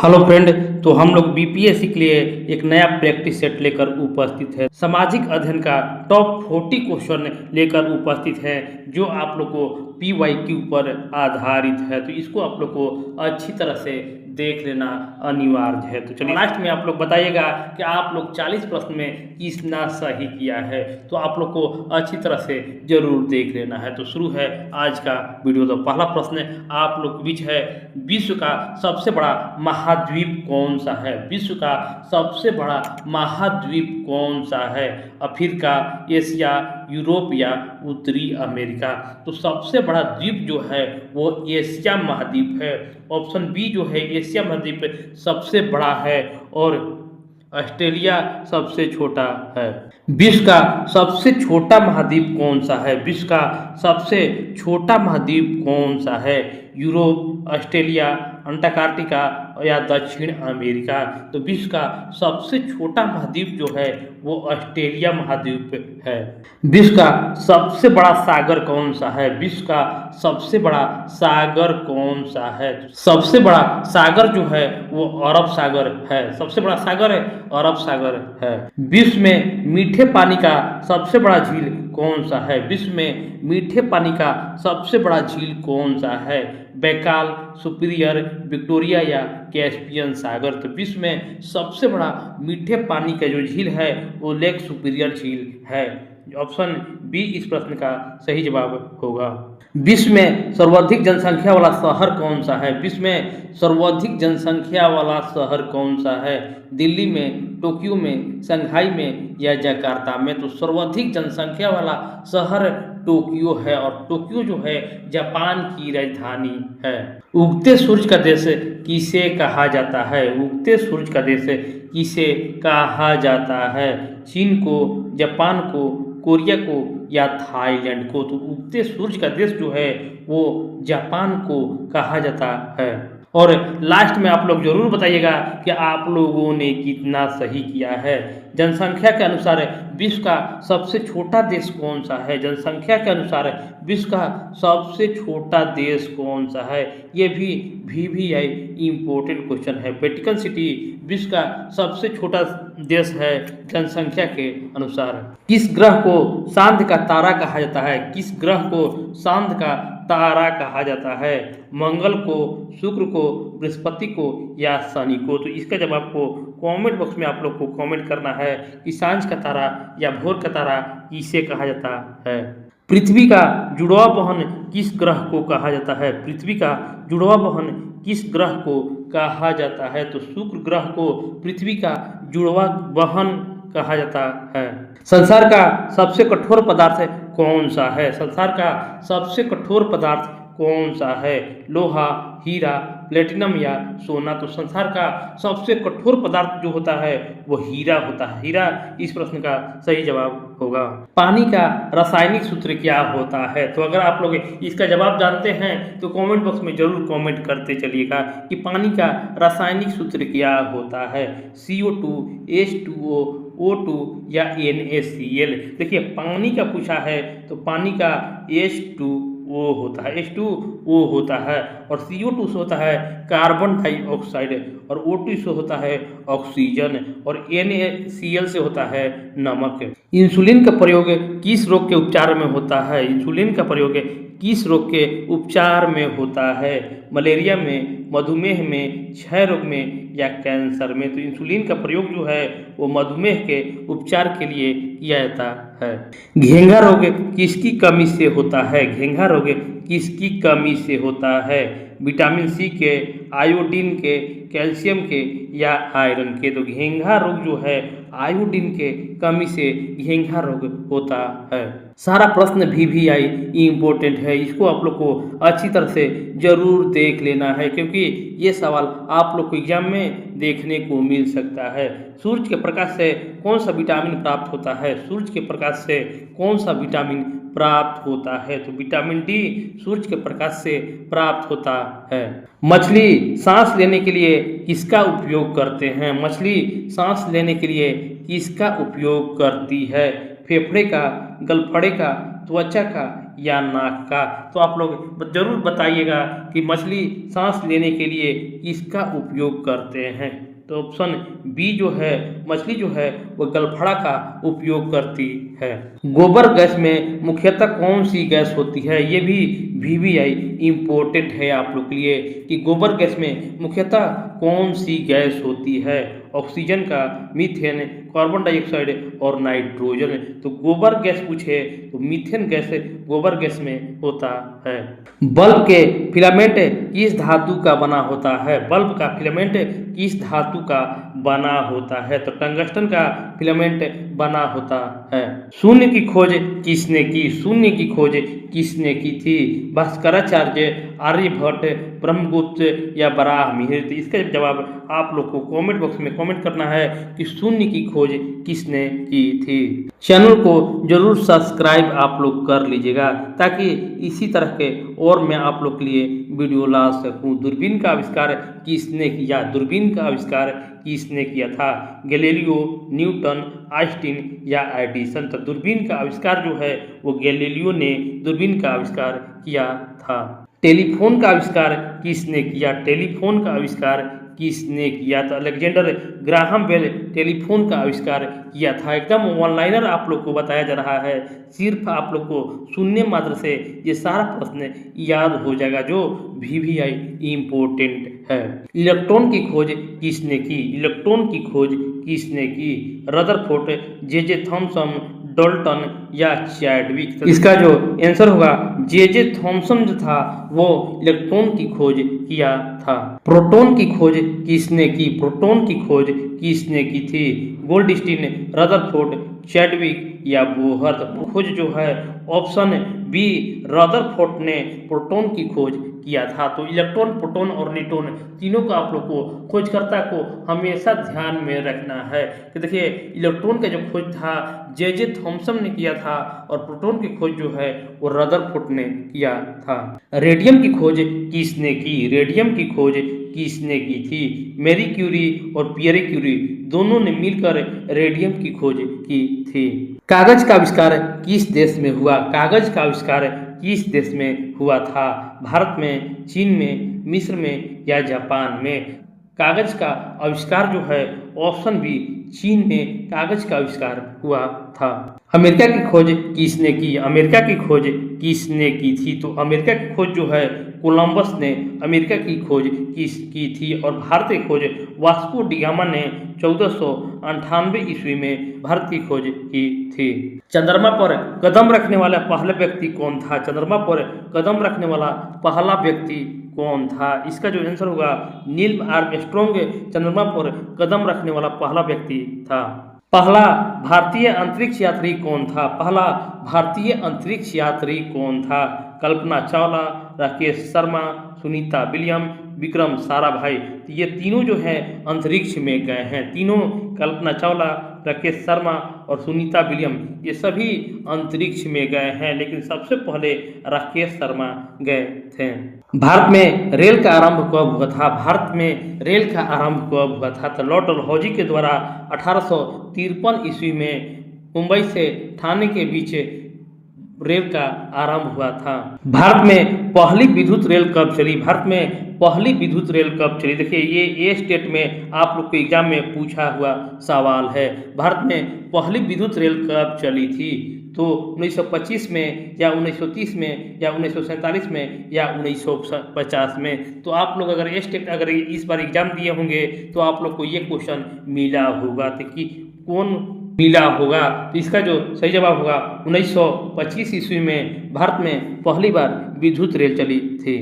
Hello friend. तो हम लोग बीपीएससी के लिए एक नया प्रैक्टिस सेट लेकर उपस्थित है। सामाजिक अध्ययन का टॉप 40 क्वेश्चन लेकर उपस्थित है जो आप लोग को पीवाईक्यू पर आधारित है। तो इसको आप लोग को अच्छी तरह से देख लेना अनिवार्य है। तो चलिए लास्ट में आप लोग बताइएगा कि आप लोग 40 प्रश्न में कितना सही किया है। तो आप लोग को अच्छी तरह से जरूर देख लेना है। तो शुरू है आज का वीडियो। तो पहला प्रश्न आप लोग के बीच है, विश्व का सबसे बड़ा महाद्वीप कौन सा है? विश्व का सबसे बड़ा महाद्वीप कौन सा है? अफ्रीका, एशिया, यूरोप या उत्तरी अमेरिका? तो सबसे बड़ा द्वीप जो है वो एशिया महाद्वीप है। ऑप्शन बी जो है एशिया महाद्वीप सबसे बड़ा है और ऑस्ट्रेलिया सबसे छोटा है। विश्व का सबसे छोटा महाद्वीप कौन सा है? विश्व का सबसे छोटा महाद्वीप कौन सा है? यूरोप, ऑस्ट्रेलिया, अंटार्कटिका या दक्षिण अमेरिका? तो विश्व का सबसे छोटा महाद्वीप जो है वो ऑस्ट्रेलिया महाद्वीप है। विश्व का सबसे बड़ा सागर कौन सा है? विश्व का सबसे बड़ा सागर कौन सा है? सबसे बड़ा सागर जो है वो अरब सागर है। सबसे बड़ा सागर है अरब सागर है। विश्व में मीठे पानी का सबसे बड़ा झील कौन सा है? विश्व में मीठे पानी का सबसे बड़ा झील कौन सा है? बैकाल, सुपीरियर, विक्टोरिया या कैस्पियन सागर? तो विश्व में सबसे बड़ा मीठे पानी का जो झील है वो लेक सुपीरियर झील है। ऑप्शन बी इस प्रश्न का सही जवाब होगा। विश्व में सर्वाधिक जनसंख्या वाला शहर कौन सा है? विश्व में सर्वाधिक जनसंख्या वाला शहर कौन सा है? दिल्ली में, टोक्यो में, शंघाई में या जकार्ता में? तो सर्वाधिक जनसंख्या वाला शहर टोक्यो है और टोक्यो जो है जापान की राजधानी है। उगते सूरज का देश किसे कहा जाता है? उगते सूरज का देश किसे कहा जाता है? चीन को, जापान को, कोरिया को या थाईलैंड को? तो उगते सूरज का देश जो है वो जापान को कहा जाता है। और लास्ट में आप लोग जरूर बताइएगा कि आप लोगों ने कितना सही किया है। जनसंख्या के अनुसार विश्व का सबसे छोटा देश कौन सा है? जनसंख्या के अनुसार विश्व का सबसे छोटा देश कौन सा है? ये भी VVI इम्पोर्टेंट क्वेश्चन है। वेटिकन सिटी विश्व का सबसे छोटा देश है जनसंख्या के अनुसार। किस ग्रह को चांद का तारा कहा जाता है? किस ग्रह को चांद का तारा कहा जाता है? मंगल को, शुक्र को, बृहस्पति को या शनि को? तो इसका जब आपको कमेंट बॉक्स में आप लोग को कमेंट करना है कि सांझ का तारा या भोर का तारा किसे कहा जाता है। पृथ्वी का जुड़वा बहन किस ग्रह को कहा जाता है? पृथ्वी का जुड़वा बहन किस ग्रह को कहा जाता है? तो शुक्र ग्रह को पृथ्वी का जुड़वा बहन कहा जाता है। संसार का सबसे कठोर पदार्थ कौन सा है? संसार का सबसे कठोर पदार्थ कौन सा है? लोहा, हीरा, प्लेटिनम या सोना? तो संसार का सबसे कठोर पदार्थ जो होता है वो हीरा होता है। हीरा इस प्रश्न का सही जवाब होगा। पानी का रासायनिक सूत्र क्या होता है? तो अगर आप लोग इसका जवाब जानते हैं तो कमेंट बॉक्स में जरूर कमेंट करते चलिएगा कि पानी का रासायनिक सूत्र क्या होता है। CO2, H2O, O2 या NaCl? देखिए पानी का पूछा है तो पानी का H2O होता है, H2O होता है और CO2 से होता है कार्बन डाइऑक्साइड और O2 से होता है ऑक्सीजन और NaCl से होता है नमक। इंसुलिन का प्रयोग किस रोग के उपचार में होता है? इंसुलिन का प्रयोग किस रोग के उपचार में होता है? मलेरिया में, मधुमेह में, क्षय रोग में या कैंसर में? तो इंसुलिन का प्रयोग जो है वो मधुमेह के उपचार के लिए किया जाता है। घेंघा रोग किसकी कमी से होता है? घेंघा रोग किसकी कमी से होता है? विटामिन सी के, आयोडीन के, कैल्शियम के या आयरन के? तो घेंघा रोग जो है आयोडीन के कमी से घेंघा रोग होता है। सारा प्रश्न VVI इम्पोर्टेंट है, इसको आप लोग को अच्छी तरह से जरूर देख लेना है क्योंकि ये सवाल आप लोग को एग्जाम में देखने को मिल सकता है। सूरज के प्रकाश से कौन सा विटामिन प्राप्त होता है? सूरज के प्रकाश से कौन सा विटामिन प्राप्त होता है? तो विटामिन डी सूरज के प्रकाश से प्राप्त होता है। मछली सांस लेने के लिए किसका उपयोग करते हैं? मछली सांस लेने के लिए किसका उपयोग करती है? फेफड़े का, गलफड़े का, त्वचा का या नाक का? तो आप लोग जरूर बताइएगा कि मछली सांस लेने के लिए किसका उपयोग करते हैं। तो ऑप्शन बी जो है, मछली जो है वो गलफड़ा का उपयोग करती है। गोबर गैस में मुख्यतः कौन सी गैस होती है? ये भी वीवीआई इम्पोर्टेंट है आप लोग के लिए कि गोबर गैस में मुख्यतः कौन सी गैस होती है? ऑक्सीजन का, मीथेन, कार्बन डाइऑक्साइड और नाइट्रोजन। तो गोबर गैस पूछे तो मीथेन गैस गोबर गैस में होता है। बल्ब के फिलामेंट किस धातु का बना होता है? बल्ब का फिलामेंट किस धातु का बना होता है? तो टंगस्टन का फिलामेंट बना होता है। शून्य की खोज किसने की? शून्य की खोज किसने की थी? भास्कराचार्य, आर्यभट्ट, ब्रह्मगुप्त या बराहमिहिर? तो इसका जवाब आप लोग को कमेंट बॉक्स में कमेंट करना है कि शून्य की खोज किसने की थी। चैनल को जरूर सब्सक्राइब आप लोग कर लीजिएगा ताकि इसी तरह के और मैं आप लोग के लिए वीडियो ला सकूं। दूरबीन का आविष्कार किसने किया? दूरबीन का आविष्कार किसने किया था? गैलीलियो, न्यूटन, आइंस्टीन या एडिसन? तो दूरबीन का आविष्कार जो है वो गैलीलियो ने दूरबीन का आविष्कार किया था। टेलीफोन का आविष्कार किसने किया? टेलीफोन का आविष्कार किसने किया? तो अलेक्जेंडर ग्राहम बेल टेलीफोन का आविष्कार किया था। एकदम ऑनलाइनर आप लोग को बताया जा रहा है, सिर्फ आप लोग को सुनने मात्र से ये सारा प्रश्न याद हो जाएगा जो वीवीआई इम्पोर्टेंट है। इलेक्ट्रॉन की खोज किसने की? इलेक्ट्रॉन की खोज किसने की? रदरफोर्ड, जे थॉमसन, डाल्टन या चैडविक? तो इसका जो आंसर होगा जे थॉमसन जो था वो इलेक्ट्रॉन की खोज किया था। प्रोटॉन की खोज किसने की? प्रोटॉन की खोज किसने की थी? गोल्डस्टीन, रदरफोर्ड, चैडविक या बोहर? खोज जो है ऑप्शन बी रदरफोर्ड ने प्रोटॉन की खोज किया था। तो इलेक्ट्रॉन, प्रोटॉन और न्यूट्रॉन तीनों को आप लोग को खोजकर्ता को हमेशा ध्यान में रखना है कि देखिए इलेक्ट्रॉन का जो खोज था जे थॉमसन ने किया था और प्रोटॉन की खोज जो है वो रदरफोर्ड ने किया था। रेडियम की खोज किसने की? रेडियम की खोज किसने की थी? मैरी क्यूरी और पियरे क्यूरी दोनों ने मिलकर रेडियम की खोज की थी। कागज का आविष्कार किस देश में हुआ? कागज का आविष्कार किस देश में हुआ था? भारत में, चीन में, मिस्र में या जापान में? कागज का आविष्कार जो है ऑप्शन बी चीन में कागज का आविष्कार हुआ था। अमेरिका की खोज किसने की? अमेरिका की खोज किसने की थी? तो अमेरिका की खोज जो है कोलंबस ने अमेरिका की खोज की थी और भारत की खोज वास्को डी गामा ने 1498 ईस्वी में भारत की खोज की थी। चंद्रमा पर कदम रखने वाला पहला व्यक्ति कौन था? चंद्रमा पर कदम रखने वाला पहला व्यक्ति कौन था? इसका जो आंसर होगा नील आर्मस्ट्रॉन्ग चंद्रमा पर कदम रखने वाला पहला व्यक्ति था। पहला भारतीय अंतरिक्ष यात्री कौन था? पहला भारतीय अंतरिक्ष यात्री कौन था? कल्पना चावला, राकेश शर्मा, सुनीता विलियम, विक्रम साराभाई? तो ये तीनों जो हैं अंतरिक्ष में गए हैं। तीनों कल्पना चावला, राकेश शर्मा और सुनीता विलियम ये सभी अंतरिक्ष में गए हैं, लेकिन सबसे पहले राकेश शर्मा गए थे। भारत में रेल का आरंभ कब हुआ था? भारत में रेल का आरंभ कब हुआ था? तो लॉर्ड डलहौजी के द्वारा 1853 ईस्वी में मुंबई से ठाणे के बीच रेल का आरंभ हुआ था। भारत में पहली विद्युत रेल कब चली? भारत में पहली विद्युत रेल कब चली? देखिए ये स्टेट में आप लोग को एग्जाम में पूछा हुआ सवाल है। भारत में पहली विद्युत रेल कब चली थी? तो 1925 में या 1930 में या 1947 में या 1950 में? तो आप लोग अगर ये स्टेट अगर इस बार एग्जाम दिए होंगे तो आप लोग को ये क्वेश्चन मिला होगा तो कि कौन मिला होगा? तो इसका जो सही जवाब होगा 1925 ईस्वी में भारत में पहली बार विद्युत रेल चली थी।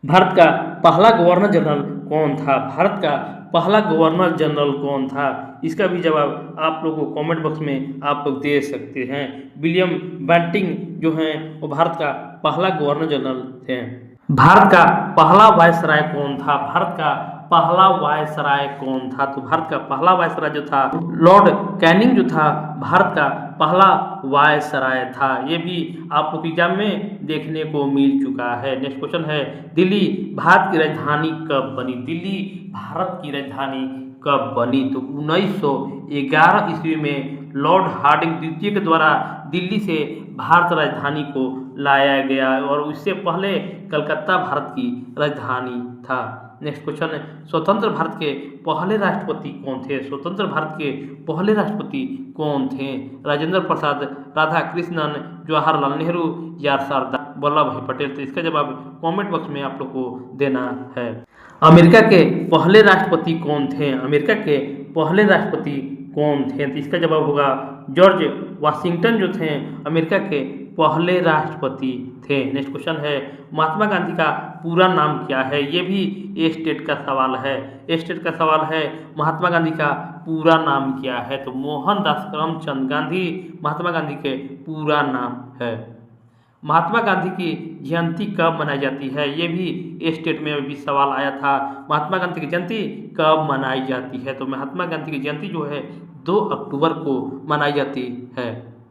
भारत का पहला गवर्नर जनरल कौन था? भारत का पहला गवर्नर जनरल कौन था? इसका भी जवाब आप लोगों को कमेंट बॉक्स में आप लोग दे सकते हैं। विलियम बेंटिंक जो हैं वो भारत का पहला गवर्नर जनरल थे। भारत का पहला वायसराय कौन था? भारत का पहला वायसराय कौन था? तो भारत का पहला वायसराय जो था लॉर्ड कैनिंग जो था भारत का पहला वायसराय था। ये भी आप लोग एग्जाम में देखने को मिल चुका है। नेक्स्ट क्वेश्चन है दिल्ली भारत की राजधानी कब बनी? दिल्ली भारत की राजधानी कब बनी? तो 1911 ईस्वी में लॉर्ड हार्डिंग द्वितीय के द्वारा दिल्ली से भारत राजधानी को लाया गया और उससे पहले कलकत्ता भारत की राजधानी था। नेक्स्ट क्वेश्चन है, स्वतंत्र भारत के पहले राष्ट्रपति कौन थे? स्वतंत्र भारत के पहले राष्ट्रपति कौन थे? राजेंद्र प्रसाद, राधाकृष्णन, जवाहरलाल नेहरू या सरदार वल्लभ भाई पटेल? तो इसका जवाब कमेंट बॉक्स में आप लोग को देना है। अमेरिका के पहले राष्ट्रपति कौन थे? अमेरिका के पहले राष्ट्रपति कौन थे? तो इसका जवाब होगा जॉर्ज वाशिंगटन जो थे अमेरिका के पहले राष्ट्रपति थे। नेक्स्ट क्वेश्चन है, महात्मा गांधी का पूरा नाम क्या है? ये भी ए स्टेट का सवाल है। ए स्टेट का सवाल है, महात्मा गांधी का पूरा नाम क्या है? तो मोहनदास करमचंद गांधी महात्मा गांधी के पूरा नाम है। महात्मा गांधी की जयंती कब मनाई जाती है? ये भी ए स्टेट में भी सवाल आया था। महात्मा गांधी की जयंती कब मनाई जाती है? तो महात्मा गांधी की जयंती जो है 2 अक्टूबर को मनाई जाती है।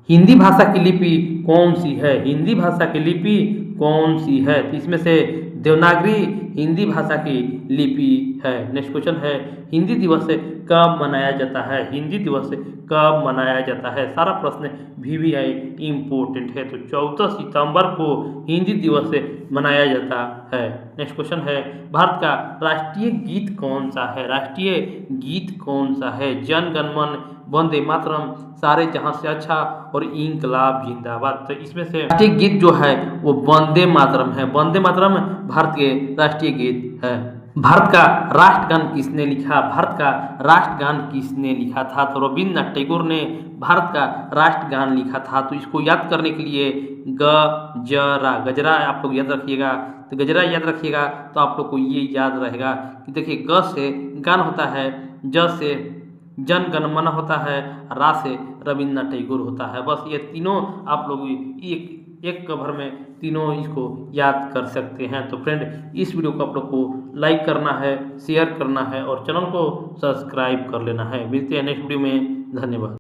हिंदी भाषा की लिपि कौन सी है? हिंदी भाषा की लिपि कौन सी है? तो इसमें से देवनागरी हिंदी भाषा की लिपि है। नेक्स्ट क्वेश्चन है, हिंदी दिवस कब मनाया जाता है? हिंदी दिवस कब मनाया जाता है? सारा प्रश्न VVI इम्पोर्टेंट है। तो 14 सितंबर को हिंदी दिवस मनाया जाता है। नेक्स्ट क्वेश्चन है, भारत का राष्ट्रीय गीत कौन सा है? राष्ट्रीय गीत कौन सा है? जन गण मन, वंदे मातरम, सारे जहां से अच्छा और इंकलाब जिंदाबाद। तो इसमें से राष्ट्रीय गीत जो है वो वंदे मातरम है। वंदे मातरम भारत के राष्ट्रीय गीत है। भारत का राष्ट्रगान किसने लिखा? भारत का राष्ट्रगान किसने लिखा था? तो रविन्द्रनाथ टैगोर ने भारत का राष्ट्रगान लिखा था। तो इसको याद करने के लिए गजरा, गजरा आप लोग याद रखिएगा। तो गजरा याद रखिएगा तो आप लोग को ये याद रहेगा कि देखिए, ग से गान होता है, ज से जन गण मन होता है, रा से रविन्द्रनाथ टैगोर होता है। बस ये तीनों आप लोग एक कवर में तीनों इसको याद कर सकते हैं। तो फ्रेंड, इस वीडियो को आप लोग को लाइक करना है, शेयर करना है और चैनल को सब्सक्राइब कर लेना है। मिलते हैं नेक्स्ट वीडियो में। धन्यवाद।